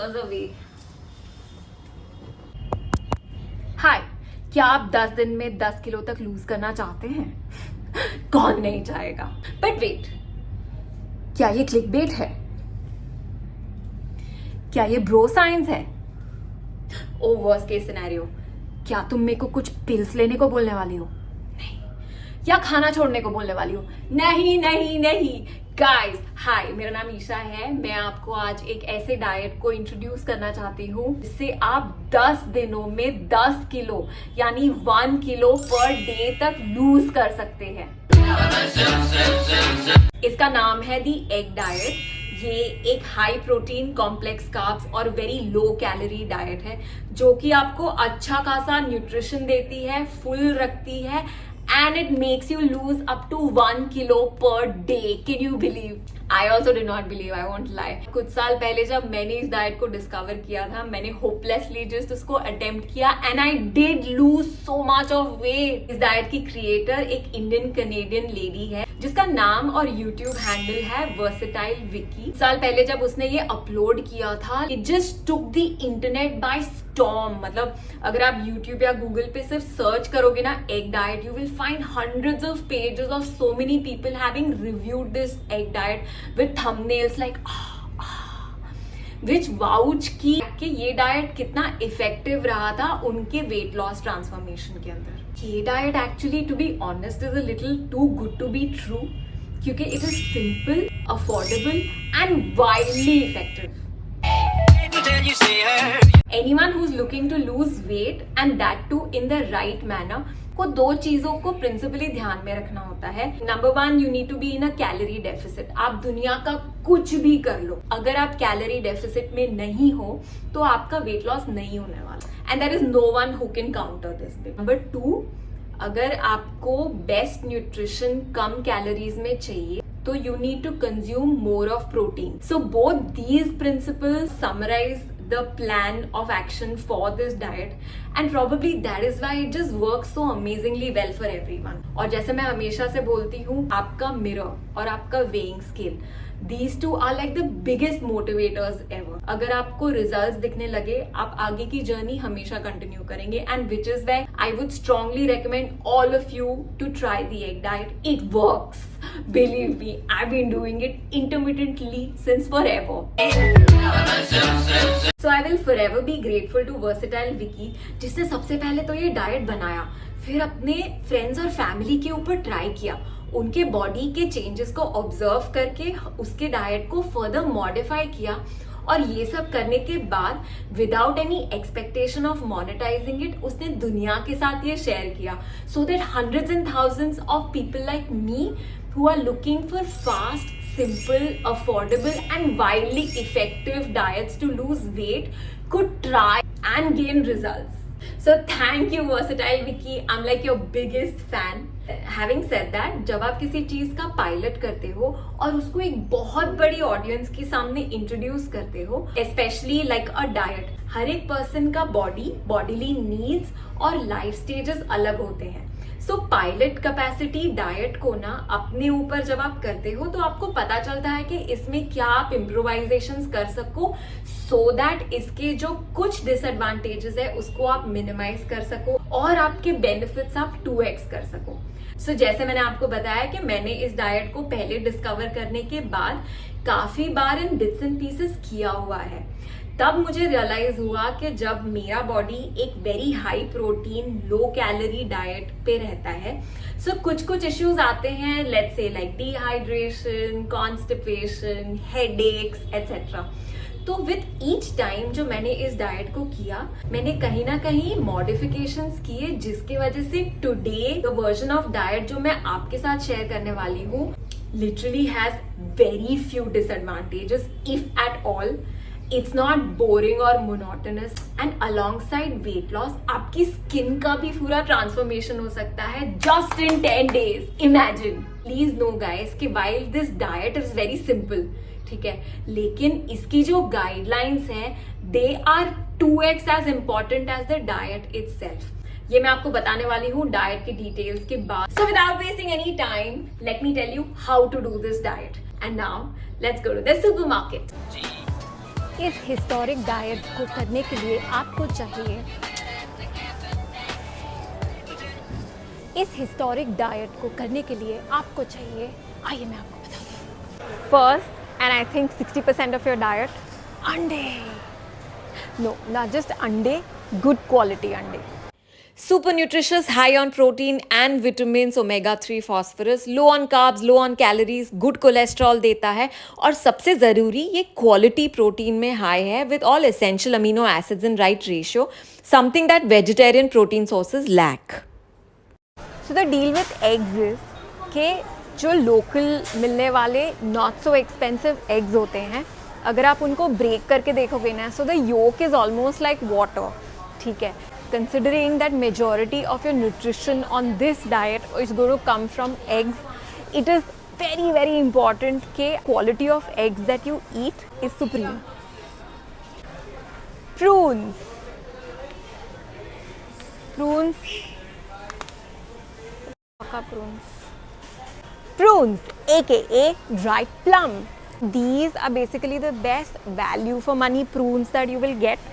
years away. हाय, क्या आप 10 दिन में 10 किलो तक लूज करना चाहते हैं? कौन नहीं चाहेगा? बट वेट, क्या ये क्लिकबेट है? क्या ये ब्रो साइंस है? ओ वर्स्ट केस सिनेरियो, क्या तुम मेरे को कुछ पिल्स लेने को बोलने वाली हो? नहीं। या खाना छोड़ने को बोलने वाली हो? नहीं नहीं नहीं। गाइस हाय, मेरा नाम ईशा है। मैं आपको आज एक ऐसे डाइट को इंट्रोड्यूस करना चाहती हूँ जिससे आप 10 दिनों में 10 किलो यानी 1 किलो पर डे तक लूज कर सकते हैं। इसका नाम है दी एग डाइट। ये एक हाई प्रोटीन, कॉम्प्लेक्स कार्ब्स और वेरी लो कैलोरी डाइट है जो कि आपको अच्छा खासा न्यूट्रिशन देती है, फुल रखती है and it makes you lose up to 1 kilo per day. Can you believe? I also did not believe, I won't lie. कुछ साल पहले जब मैंने इस डाइट को डिस्कवर किया था, मैंने होपलेसली जस्ट उसको अटेम्प्ट किया and I did lose so much of weight. इस डाइट की क्रिएटर एक इंडियन कनेडियन लेडी है जिसका नाम और यूट्यूब हैंडल है वर्सेटाइल विकी। साल पहले जब उसने ये अपलोड किया था, it just took the internet by storm. मतलब अगर आप यूट्यूब या गूगल पे सिर्फ सर्च करोगे ना egg diet, you will find hundreds of pages of so many people having reviewed this egg diet with thumbnails like which vouch कि ये डाइट कितना इफेक्टिव रहा था उनके वेट लॉस ट्रांसफॉर्मेशन के अंदर। ये diet actually to be honest is a little too good to be true, क्योंकि it is simple, affordable and widely effective. Anyone who's looking to lose weight and that too in the right manner को दो चीजों को principally ध्यान में रखना होता है। Number 1, you need to be in a calorie deficit. आप दुनिया का कुछ भी कर लो, अगर आप कैलोरी डेफिसिट में नहीं हो तो आपका वेट लॉस नहीं होने वाला, and there is no one who can counter this. Number 2, अगर आपको बेस्ट न्यूट्रिशन कम कैलोरीज में चाहिए तो you need to consume more of protein. So both these principles summarize the plan of action for this diet and probably that is why it just works so amazingly well for everyone. और जैसे मैं हमेशा से बोलती हूँ, आपका mirror और आपका weighing scale, these two are like the biggest motivators ever. अगर आपको रिजल्ट्स दिखने लगे, आप आगे की जर्नी हमेशा कंटिन्यू करेंगे, and which is why I would strongly recommend all of you to try the egg diet. It works. Believe me, I've been doing it intermittently since forever. So I will forever be grateful to Versatile Vicky, जिसने सबसे पहले तो ये diet बनाया, फिर अपने friends और family के ऊपर ट्राई किया, उनके बॉडी के चेंजेस को ऑब्जर्व करके उसके डाइट को फर्दर मॉडिफाई किया, और ये सब करने के बाद without any expectation of monetising it उसने दुनिया के साथ ये शेयर किया, so that hundreds and thousands of people like me who are looking for fast, simple, affordable and widely effective diets to lose weight could try and gain results. So thank you Versatile Vicky, I'm like your biggest fan. Having said that, जब आप किसी चीज का pilot करते हो और उसको एक बहुत बड़ी ऑडियंस के सामने इंट्रोड्यूस करते हो, स्पेशली लाइक अ डाइट, हर एक पर्सन का बॉडीली नीड्स और लाइफ स्टेजेस अलग होते हैं। सो पायलट कैपेसिटी डाइट को ना अपने ऊपर जब आप करते हो तो आपको पता चलता है कि इसमें क्या आप इम्प्रोवाइजेशंस कर सको, सो दैट इसके जो कुछ डिसएडवांटेजेस है उसको आप मिनिमाइज कर सको और आपके बेनिफिट्स आप 2x कर सको। सो जैसे मैंने आपको बताया कि मैंने इस डाइट को पहले डिस्कवर करने के बाद काफी बार इन बिट्स एंड पीसेस किया हुआ है, तब मुझे रियलाइज हुआ कि जब मेरा बॉडी एक वेरी हाई प्रोटीन लो कैलोरी डाइट पे रहता है, सो कुछ इश्यूज आते हैं, let's say like dehydration, constipation, headaches etcetera. तो विथ ईच टाइम जो मैंने इस डाइट को किया, मैंने कहीं ना कहीं मॉडिफिकेशंस किए, जिसकी वजह से today the version of diet जो मैं आपके साथ शेयर करने वाली हूँ literally has very few disadvantages if at all. It's not boring और monotonous, and alongside weight loss आपकी स्किन का भी पूरा ट्रांसफॉर्मेशन हो सकता है just in 10 days. Imagine. Please know guys कि while this diet is very simple, ठीक है, लेकिन इसकी जो गाइडलाइंस हैं they are 2x as important as the diet itself. ये मैं आपको बताने वाली हूँ डाइट की डिटेल्स के बाद। So without wasting any time, let me tell you how to do this diet. And now let's go to the supermarket. इस हिस्टोरिक डाइट को करने के लिए आपको चाहिए, इस हिस्टोरिक डाइट को करने के लिए आपको चाहिए, आइए मैं आपको बताती हूँ। First and I think 60% of your diet, अंडे। नो, नॉट जस्ट अंडे, good quality अंडे। Super nutritious, high on protein and vitamins, omega-3 phosphorus, low on carbs, low on calories, good cholesterol देता है और सबसे ज़रूरी ये क्वालिटी प्रोटीन में हाई है with all essential amino acids in right ratio, something that vegetarian protein sources lack. So the deal with eggs is कि जो लोकल मिलने वाले नॉट सो एक्सपेंसिव एग्स होते हैं, अगर आप उनको ब्रेक करके देखोगे ना, so the yolk is almost like water, ठीक है। Considering that majority of your nutrition on this diet is going to come from eggs, it is very very important कि quality of eggs that you eat is supreme. Prunes, prunes aka dried plum. These are basically the best value for money prunes that you will get.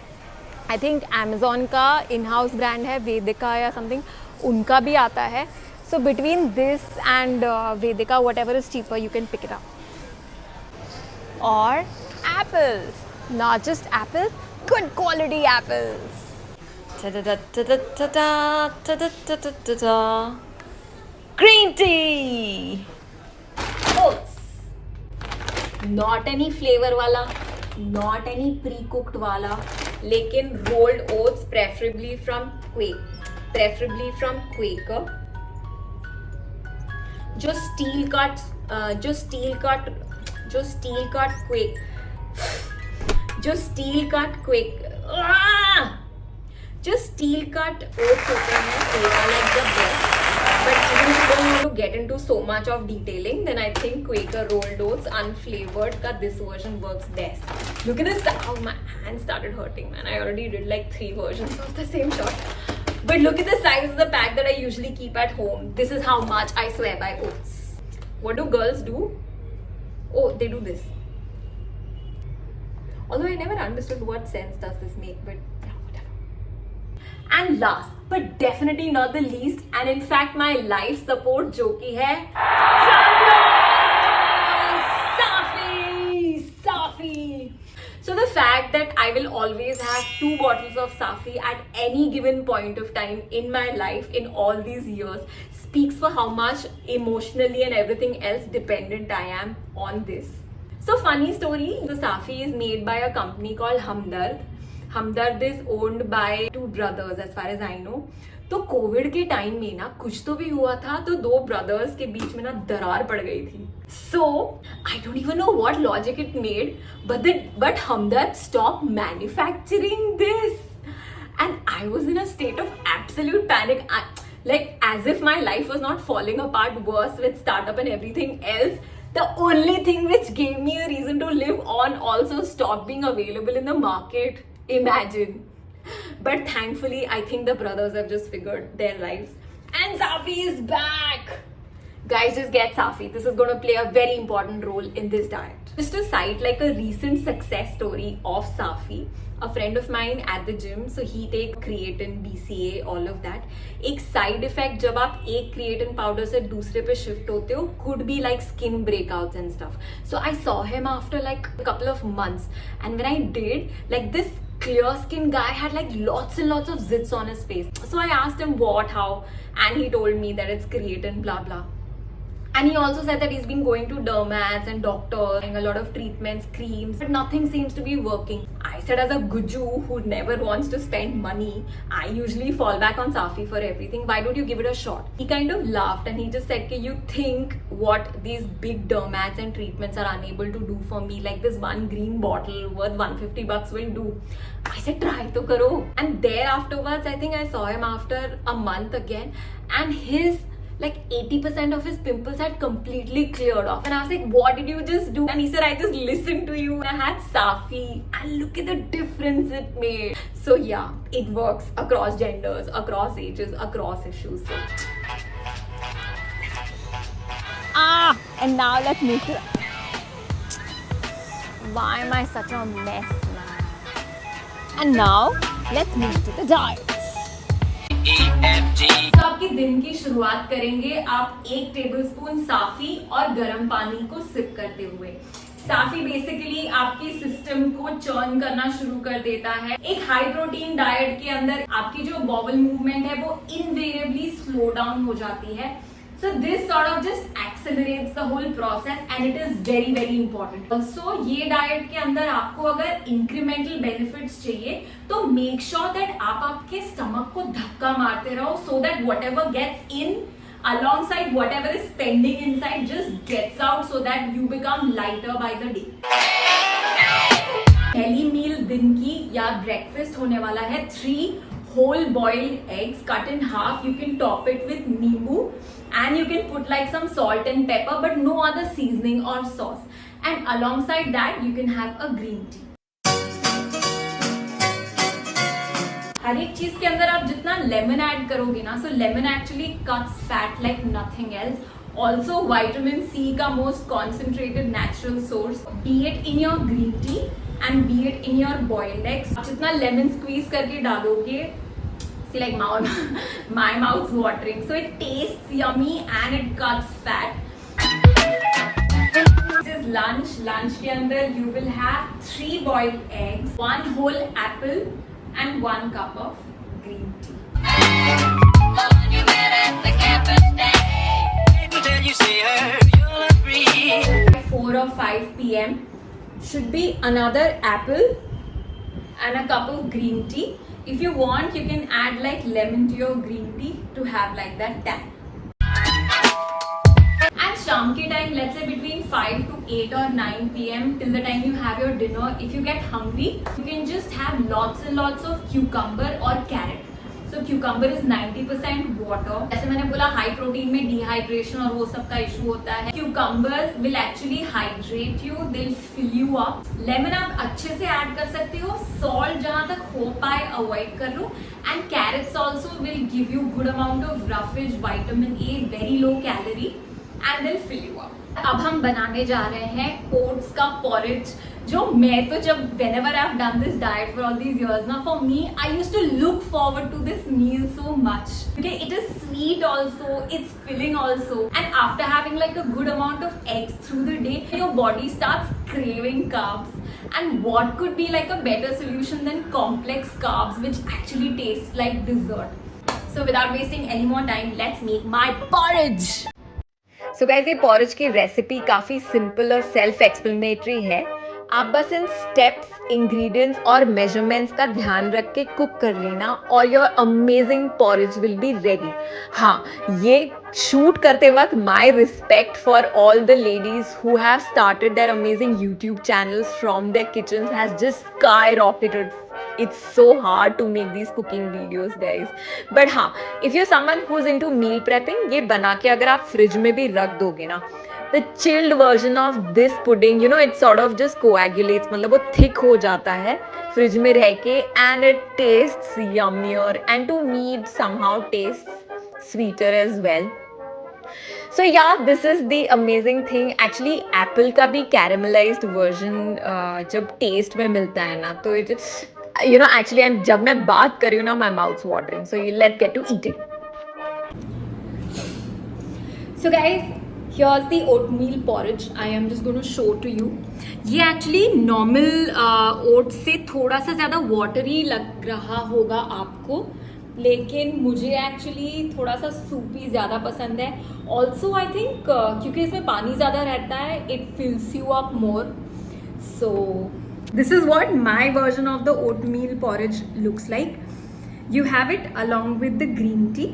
I think Amazon का in house brand है वेदिका या something, उनका भी आता है। So between this and Vedaka whatever is cheaper you can pick it up. और apples, not just apples, good quality apples. Green tea, oats, not any flavor वाला, not any pre-cooked वाला, लेकिन rolled oats preferably from Quaker, जो steel cut oats होते हैं, they are like the best. But even if you don't want to get into so much of detailing, then I think Quaker rolled oats unflavored ka this version works best. Look at this, how my hand started hurting, man. I already did like 3 versions of the same shot. But look at the size of the pack that I usually keep at home. This is how much I swear by oats. What do girls do? Oh, they do this. Although I never understood what sense does this make, but yeah, whatever. And last but definitely not the least, and in fact my life support जो कि है Safi. So the fact that I will always have 2 bottles of Safi at any given point of time in my life in all these years speaks for how much emotionally and everything else dependent I am on this. So funny story, the Safi is made by a company called Hamdard. Hamdard is owned by 2 brothers as far as I know. तो Covid के time में ना कुछ तो भी हुआ था, तो 2 ब्रदर्स के बीच में ना दरार पड़ गई थी. So I don't even know what logic it made, but Hamdard stopped manufacturing this, and I was in a state of absolute panic. Like as if my life was not falling apart worse with startup and everything else. The only thing which gave me a reason to live on also stopped being available in the market. Imagine. But thankfully, I think the brothers have just figured their lives. And Safi is back! Guys, just get Safi. This is going to play a very important role in this diet. Just to cite like a recent success story of Safi. A friend of mine at the gym, so he takes creatine, BCA, all of that. एक side effect जब आप एक creatine powder से दूसरे पे shift होते हो could be like skin breakouts and stuff. So I saw him after like a couple of months, and when I did, like this clear skin guy had like lots and lots of zits on his face. So I asked him what, how, and he told me that it's creatine, blah blah. And he also said that he's been going to dermats and doctors, getting a lot of treatments, creams, but nothing seems to be working. I said, as a guju who never wants to spend money, I usually fall back on Safi for everything. Why don't you give it a shot? He kind of laughed and he just said, you think what these big dermats and treatments are unable to do for me, like this one green bottle worth $150 will do. I said, try to karo. And there afterwards, I think I saw him after a month again, and his like 80% of his pimples had completely cleared off. And I was like, what did you just do? And he said, I just listened to you and I had Safi, and look at the difference it made. So yeah, it works across genders, across ages, across issues. So. And now let's move to... Why am I such a mess, man? And now let's move to the diet. तो आपके दिन की शुरुआत करेंगे आप 1 tablespoon साफी और गर्म पानी को सिप करते हुए। साफी बेसिकली आपके सिस्टम को चर्न करना शुरू कर देता है। एक हाई प्रोटीन डाइट के अंदर आपकी जो बॉवल मूवमेंट है वो इनवेरिएबली स्लो डाउन हो जाती है। So this sort of just accelerates the whole process and it is very very important. Also ये डाइट के अंदर आपको अगर incremental benefits चाहिए तो make sure that आप आपके स्टमक को धक्का मारते रहो so that whatever gets in alongside whatever is pending inside just gets out so that you become lighter by the day. पहली मील दिन की या ब्रेकफास्ट होने वाला है 3 whole boiled eggs cut in half. You can top it with nimbu and you can put like some salt and pepper but no other seasoning or sauce. And alongside that you can have a green tea. हर एक चीज के अंदर आप जितना lemon add करोगे ना, so lemon actually cuts fat like nothing else. Also vitamin C का most concentrated natural source, be it in your green tea and be it in your boiled eggs. जितना lemon squeeze करके डालोगे, see like my mouth's watering. So it tastes yummy and it cuts fat. This is lunch. Lunch के अंदर you will have 3 boiled eggs, 1 whole apple and 1 cup of green tea. 4 or 5 p.m. should be another apple and a cup of green tea. If you want, you can add like lemon to your green tea to have like that tang. And शाम के time, let's say between 5 to 8 or 9 p.m. till the time you have your dinner, if you get hungry, you can just have lots and lots of cucumber or carrot. So cucumber is 90% water. जैसे मैंने बोला high protein में dehydration और वो सब का issue होता है. Cucumbers will actually hydrate you, they'll fill you up. Lemon आप अच्छे से ऐड कर सकते हो. Salt जहाँ तक हो पाए अवॉइड कर लो. And carrots also will give you good amount of roughage, vitamin A, very low calorie, and they'll fill you up. अब हम बनाने जा रहे हैं ओट्स का पॉरेज, जो मैं तो जब whenever I've done this diet for all these years now, for me I used to look forward to this meal so much. Okay, it is sweet also, it's filling also, and after having like a good amount of eggs through the day, your body starts craving carbs. And what could be like a better solution than complex carbs which actually tastes like dessert? So without wasting any more time, let's make my porridge. So guys ये porridge की recipe काफ़ी simple और self explanatory है. आप बस इन steps, ingredients और measurements का ध्यान रख के कुक कर लेना और your amazing porridge will be ready. हाँ, ये शूट करते वक्त my respect for all the ladies who have started their amazing YouTube channels from their kitchens has just skyrocketed. It's so hard to make these cooking videos, guys. But हाँ, if you're someone who's into meal prepping, ये बना के अगर आप fridge में भी रख दोगे ना, the chilled version of this pudding, you know, it sort of just coagulates, मतलब वो thick हो जाता है फ्रिज में रह के, and it tastes yummier, and to me it somehow tastes sweeter as well. So yeah, this is the amazing thing. Actually, apple का भी caramelized version जब taste में मिलता है ना, तो it you know, actually जब मैं बात कर रही हूँ ना, my mouth's watering. So let's get to eating. So guys, here's the oatmeal porridge. I am just going to show to you. ये actually normal oats से थोड़ा सा ज़्यादा watery लग रहा होगा आपको, लेकिन मुझे एक्चुअली थोड़ा सा सूपी ज़्यादा पसंद है. ऑल्सो आई थिंक क्योंकि इसमें पानी ज़्यादा रहता है, it fills you up more. So this is what my version of the oatmeal porridge looks like. You have it along with the green tea.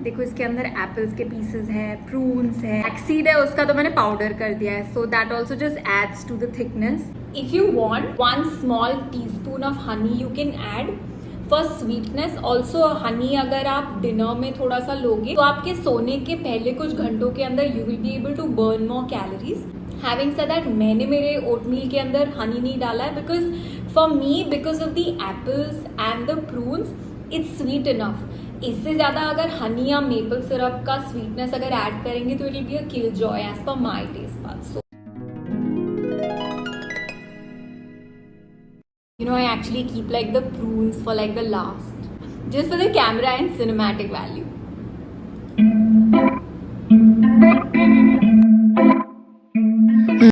देखो इसके अंदर एप्पल्स के पीसेस है, प्रून्स है, फ्लैक्सीड है, उसका तो मैंने पाउडर कर दिया है, so that also just adds to the thickness. If you want 1 small teaspoon of honey you can add for sweetness. Also honey अगर आप डिनर में थोड़ा सा लोगे तो आपके सोने के पहले कुछ घंटों के अंदर you will be able to burn more calories. Having said that, मैंने मेरे ओटमील के अंदर हनी नहीं डाला है because for me, because of the apples and the prunes, it's sweet enough. इससे ज़्यादा अगर हनी या मेपल सिरप का स्वीटनेस अगर ऐड करेंगे तो it will be a killjoy as per my taste buds. You know, I actually keep like the prunes for like the last, just for the camera and cinematic value.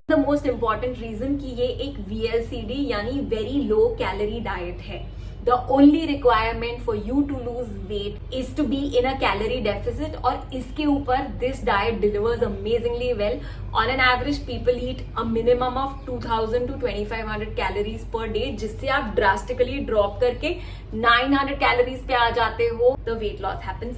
The most important reason कि ये एक VLCD यानी very low calorie diet है. The only requirement for you to lose weight is to be in a calorie deficit और इसके ऊपर this diet delivers amazingly well. On an average, people eat a minimum of 2000 to 2500 calories per day, जिससे आप drastically drop करके 900 calories पे आ जाते हो. The weight loss happens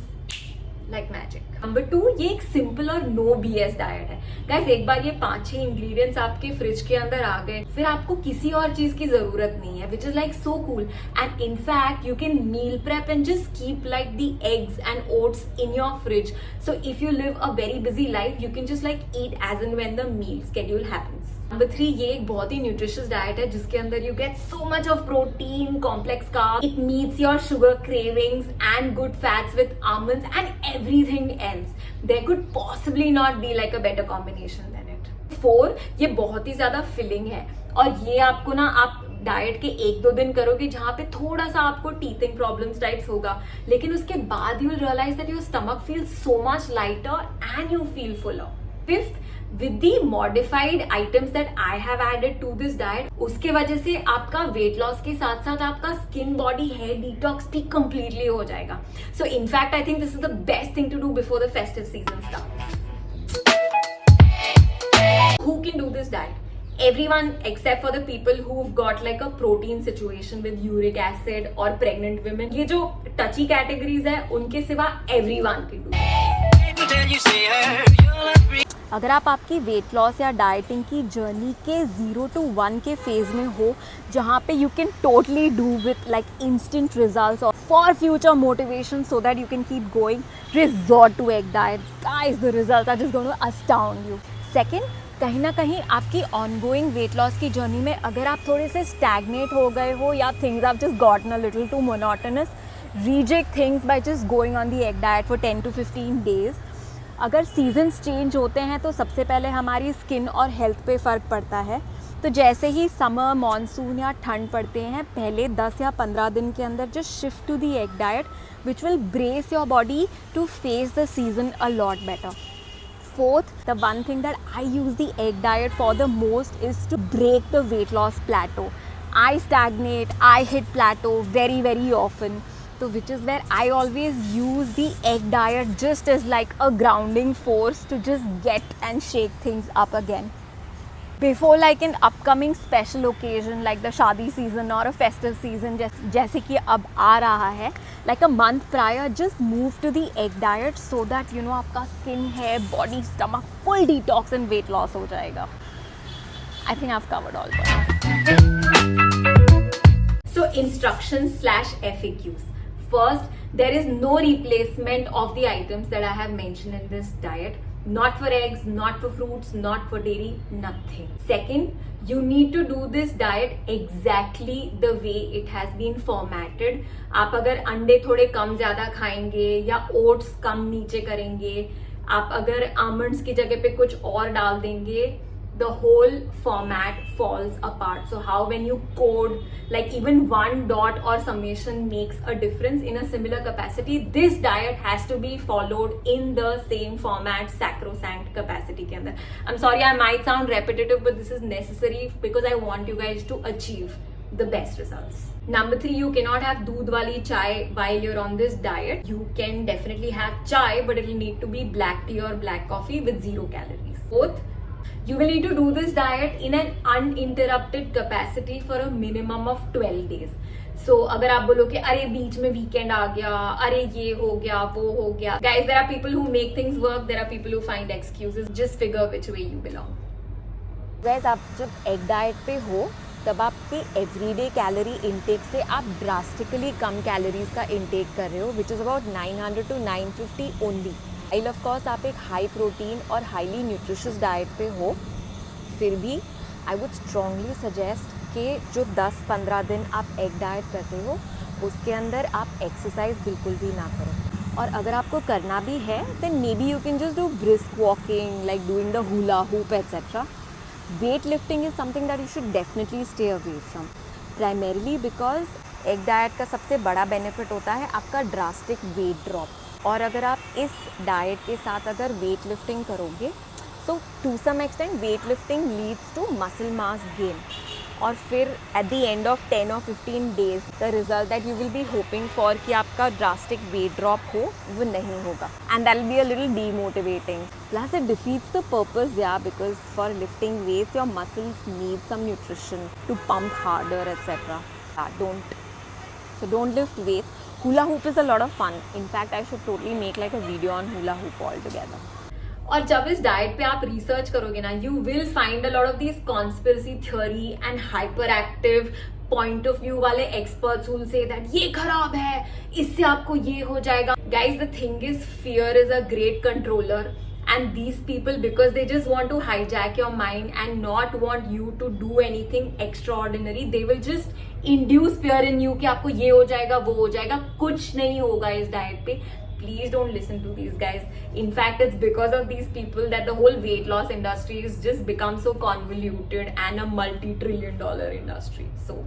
like magic. Number 2, ये एक सिंपल और नो BS डाइट है. गाइस, एक बार ये 5-6 इंग्रेडिएंट्स आपके फ्रिज के अंदर आ गए, फिर आपको किसी और चीज की जरूरत नहीं है, which is like so cool. And in fact, you can meal prep and just keep like the eggs and oats in your fridge. So if you live a very busy life, you can just like eat as and when the meal schedule happens. Number 3, ये एक बहुत ही nutritious diet है जिसके अंदर you get so much of protein, complex carb, it meets your sugar cravings and good fats with almonds and everything else. There could possibly not be like a better combination than it. 4, ये बहुत ही ज्यादा filling है और ये आपको ना आप diet के 1-2 दिन करोगे जहां पे थोड़ा सा आपको टीथिंग प्रॉब्लम्स टाइप्स होगा, लेकिन उसके बाद you will realise that your stomach feels so much lighter and you feel fuller. 5th, with the modified items that I have added to this diet, उसके वजह से आपका weight loss के साथ साथ आपका skin, body, hair detox भी completely हो जाएगा. So in fact, I think this is the best thing to do before the festive season starts. Who can do this diet? Everyone except for the people who've got like a protein situation with uric acid or pregnant women. ये जो touchy categories है उनके सिवा everyone can do it. अगर आप आपकी weight loss या dieting की जर्नी के 0 to 1 के फेज में हो, जहाँ पे you can totally do with like instant results और for future motivation so that you can keep going, resort to egg diet. Guys, the results are just going to astound you. Second, कहीं ना कहीं आपकी ongoing weight loss की journey में अगर आप थोड़े से स्टैग्नेट हो गए हो या things have just gotten a little too monotonous, reject things by just going on the egg diet for 10 to 15 days. अगर सीजन्स चेंज होते हैं तो सबसे पहले हमारी स्किन और हेल्थ पे फ़र्क पड़ता है. तो जैसे ही समर, मॉनसून या ठंड पड़ते हैं, पहले 10 या 15 दिन के अंदर just shift to the egg diet which will brace your body to face the season a lot better. Fourth, the one thing that I use the egg diet for the most is to break the weight loss plateau. I stagnate, I hit plateau very often. So which is where I always use the egg diet just as like a grounding force to just get and shake things up again. Before like an upcoming special occasion like the शादी season or a festive season जैसे कि अब आ रहा है, like a month prior, just move to the egg diet so that you know आपका skin, hair, body, stomach full detox and weight loss हो जाएगा. I think I've covered all that. So instructions/FAQs. First, there is no replacement of the items that I have mentioned in this diet. Not for eggs, not for fruits, not for dairy, nothing. Second, you need to do this diet exactly the way it has been formatted. आप अगर अंडे थोड़े कम ज़्यादा खाएंगे या oats कम नीचे करेंगे, आप अगर आमंड्स की जगह पे कुछ और डाल देंगे, the whole format falls apart. So how when you code like even one dot or summation makes a difference in a similar capacity, this diet has to be followed in the same format, sacrosanct capacity के अंदर. I'm sorry, I might sound repetitive, but this is necessary because I want you guys to achieve the best results. Number 3, you cannot have दूध वाली chai while you're on this diet. You can definitely have chai, but it will need to be black tea or black coffee with 0 calories. Fourth, you will need to do this diet in an uninterrupted capacity for a minimum of 12 days. So अगर आप बोलो कि अरे बीच में weekend आ गया, अरे ये हो गया, वो हो गया. Guys, there are people who make things work, there are people who find excuses. Just figure which way you belong. Guys, आप जब एग डाइट पे हो तब आपके एवरीडे कैलोरी इनटेक से आप ड्रास्टिकली कम कैलोरीज का इनटेक कर रहे हो, which is about 900 to 950 only. While of course आप एक हाई प्रोटीन और हाईली न्यूट्रिशियस डाइट पे हो, फिर भी आई वुड स्ट्रांगली सजेस्ट कि जो 10-15 दिन आप एग डाइट करते हो उसके अंदर आप एक्सरसाइज बिल्कुल भी ना करो. और अगर आपको करना भी है then maybe you can just do brisk walking, like doing the hula hoop etcetera. Weight lifting is something that you should definitely stay away from. Primarily because egg diet का सबसे बड़ा बेनिफिट होता है आपका drastic weight drop. और अगर आप इस डाइट के साथ अगर वेट लिफ्टिंग करोगे, so to some extent weight lifting leads to muscle mass gain, और फिर एट द एंड ऑफ 10 और 15 days the result that you will be hoping for कि आपका ड्रास्टिक वेट ड्रॉप हो, वो नहीं होगा, and that will be a little demotivating. Plus it defeats the purpose, या because for lifting weights your muscles need some nutrition to pump harder etcetera. Don't lift weights. Hula hoop is a lot of fun. In fact, I should totally make like a video on hula hoop altogether. और जब इस diet पे आप research करोगे ना, you will find a lot of this conspiracy theory and hyper active point of view वाले experts will say that ये खराब है, इससे आपको ये हो जाएगा। Guys, the thing is fear is a great controller, and these people, because they just want to hijack your mind and not want you to do anything extraordinary, they will just induce fear in you कि आपको ये हो जाएगा, वो हो जाएगा। कुछ नहीं होगा इस डाइट पे। Please don't listen to these guys. In fact, it's because of these people that the whole weight loss industry is just become so convoluted and a multi-trillion-dollar industry. So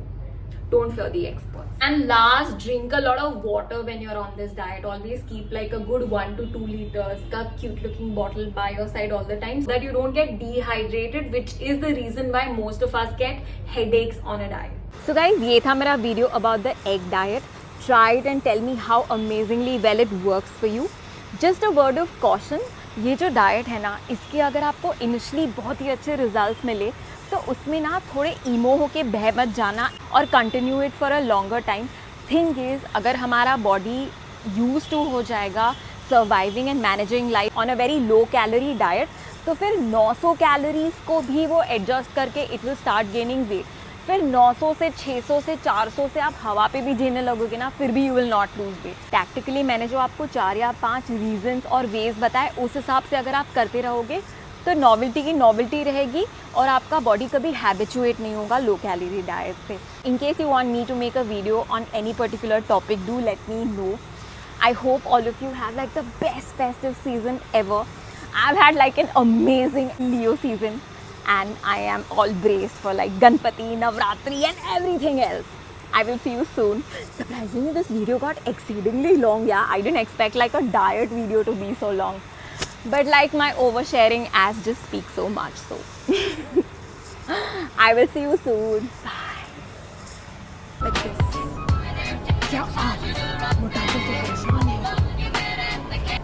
don't fear the experts. And last, drink a lot of water when you're on this diet. Always keep like a good 1 to 2 liters ka cute looking bottle by your side all the time, so that you don't get dehydrated, which is the reason why most of us get headaches on a diet. So guys, ये था मेरा video about the egg diet. Try it and tell me how amazingly well it works for you. Just a word of caution, ये जो diet है ना, इसके अगर आपको इनिशियली बहुत ही अच्छे रिजल्ट्स मिले तो उसमें ना थोड़े ईमो होके बह मत जाना और continue it for a longer time. Thing is, अगर हमारा बॉडी यूज टू हो जाएगा surviving and managing life on a very low calorie diet, तो फिर 900 कैलोरीज को भी वो एडजस्ट करके it will start gaining weight. फिर 900 से 600 से 400 से आप हवा पे भी जीने लगोगे ना, फिर भी you will not lose weight. Tactically मैंने जो आपको 4 या 5 रीजंस और वेज बताए, उस हिसाब से अगर आप करते रहोगे तो नॉवेल्टी की नॉवेल्टी रहेगी और आपका बॉडी कभी हैबिचुएट नहीं होगा लो कैलोरी डाइट से। In case you want me to make a video on any particular topic, do let me know. I hope all of you have like the best festive season ever. I've had like an amazing Leo season and I am all braced for like Ganpati, Navratri and everything else. I will see you soon. Surprisingly, this video got exceedingly long. Yeah, I didn't expect like a diet video to be so long. But like my oversharing ass just speaks so much. So I will see you soon. Bye.